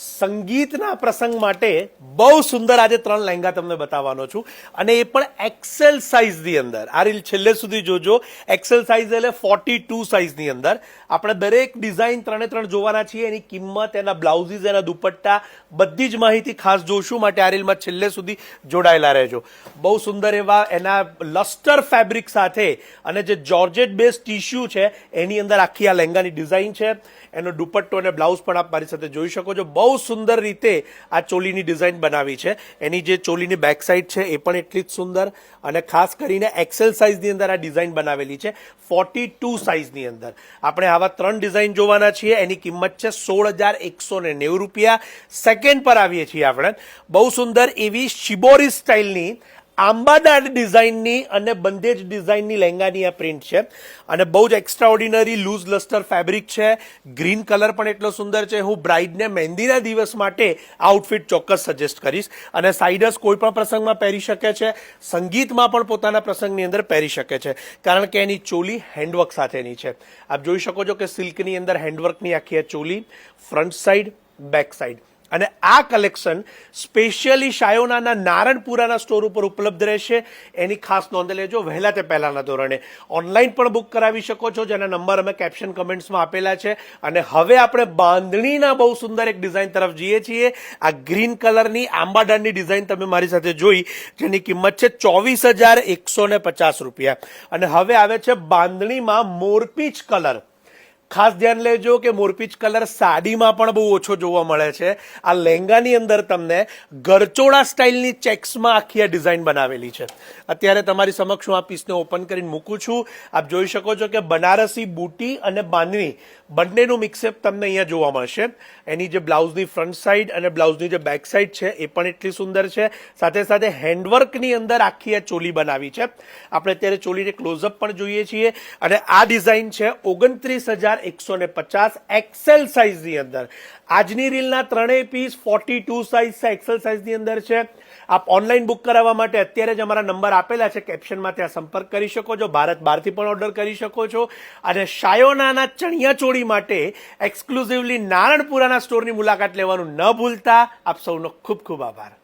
સંગીતના પ્રસંગ માટે બહુ સુંદર આજે 3 લહેંગા તમને બતાવવાનો છું અને એ પણ એક્સેલ સાઇઝની અંદર. આ રીલ છેલ્લે સુધી જોજો. એક્સેલ સાઇઝ એટલે 42 સાઇઝની અંદર આપણે દરેક ડિઝાઇન 3 જોવાના છીએ. એની કિંમત, એના બ્લાઉઝીસ, એના દુપટ્ટા, બધી જ માહિતી ખાસ જોશું, માટે આ રીલમાં છેલ્લે સુધી જોડાયેલા રહેજો. બહુ સુંદર એવા એના લસ્ટર ફેબ્રિક સાથે અને જે જોર્જેટ બેઝ ટીશ્યુ છે એની અંદર આખી આ લહેંગાની ડિઝાઇન છે. એનો દુપટ્ટો અને બ્લાઉઝ પણ આપ મારી સાથે જોઈ શકો છો. બહુ સુંદર રીતે આ ચોલીની ડિઝાઇન બનાવી છે. એની જે ચોલીની બેક સાઈડ છે એ પણ એટલી જ સુંદર અને ખાસ કરીને એક્સેલ સાઇઝની અંદર આ ડિઝાઇન બનાવેલી છે. 42 સાઇઝની અંદર આપણે આવા 3 ડિઝાઇન જોવાના છીએ. એની કિંમત છે 16,190 રૂપિયા. સેકન્ડ પર આવીએ છીએ આપણે. બહુ સુંદર એવી શિબોરી સ્ટાઇલની આંબાદાર ડિઝાઇનની અને બંદેજ ડિઝાઇનની લહેંગાની આ પ્રિન્ટ છે અને બહુ જ extraordinary loose lustre fabric છે. ગ્રીન કલર પણ એટલો સુંદર છે. હું બ્રાઇડને મહેંદીના દિવસ માટે આઉટફિટ ચોક્કસ સજેસ્ટ કરીશ અને સાઇડર્સ કોઈ પણ પ્રસંગમાં પહેરી શકે છે. સંગીતમાં પણ પોતાના પ્રસંગની અંદર પહેરી શકે છે કારણ કે એની ચોલી હેન્ડવર્ક સાથેની છે. આપ જોઈ શકો છો કે સિલ્કની અંદર હેન્ડવર્કની આખી આ choli, front side, back side. અને આ કલેક્શન સ્પેશિયલી શાયોનાના નારણપુરાના સ્ટોર ઉપર ઉપલબ્ધ રહેશે. એની ખાસ નોંધ લેજો. વહેલા તે પહેલાના ધોરણે ઓનલાઈન પણ બુક કરાવી શકો છો, જેના નંબર અમે કેપ્શન કમેન્ટ્સમાં આપેલા છે. અને હવે આપણે બાંધણીના બહુ સુંદર એક ડિઝાઇન તરફ જઈએ છીએ. આ ગ્રીન કલરની આંબાડાની ડિઝાઇન તમે મારી સાથે જોઈ, જેની કિંમત છે 24,150 રૂપિયા. અને હવે આવે છે બાંધણીમાં મોરપીચ કલર. ખાસ ધ્યાન લેજો કે મોરપીચ કલર સાડીમાં પણ બહુ ઓછો જોવા મળે છે. આ લહેંગાની અંદર તમને ગરચોળા સ્ટાઇલની ચેક્સમાં આખી આ ડિઝાઇન બનાવેલી છે. અત્યારે તમારી સમક્ષ હું આ પીસને ઓપન કરીને મૂકું છું. આપ જોઈ શકો છો કે બનારસી બુટી અને બાંધણી બંનેનું મિક્સઅપ તમને અહીંયા જોવા મળશે. એની જે બ્લાઉઝની ફ્રન્ટ સાઈડ અને બ્લાઉઝની જે બેક સાઈડ છે એ પણ એટલી સુંદર છે. સાથે સાથે હેન્ડવર્કની અંદર આખી આ ચોલી બનાવી છે. આપણે અત્યારે ચોલીને ક્લોઝઅપ પણ જોઈએ છીએ અને આ ડિઝાઇન છે 29,150 એક્સેલ સાઇઝની અંદર. આજની રીલના 3 પીસ 42 સાઇઝ છે, એક્સેલ સાઇઝની અંદર છે. આપ ઓનલાઈન બુક કરાવવા માટે અત્યારે જ અમારા નંબર આપેલા છે કેપ્શનમાં, ત્યાં સંપર્ક કરી શકો છો. ભારત બહારથી પણ ઓર્ડર કરી શકો છો. અને શાયોનાના ચણિયા ચોળી માટે એક્સક્લુઝિવલી નારણપુરાના સ્ટોરની મુલાકાત લેવાનું ન ભૂલતા. આપ સૌનો ખૂબ ખૂબ આભાર.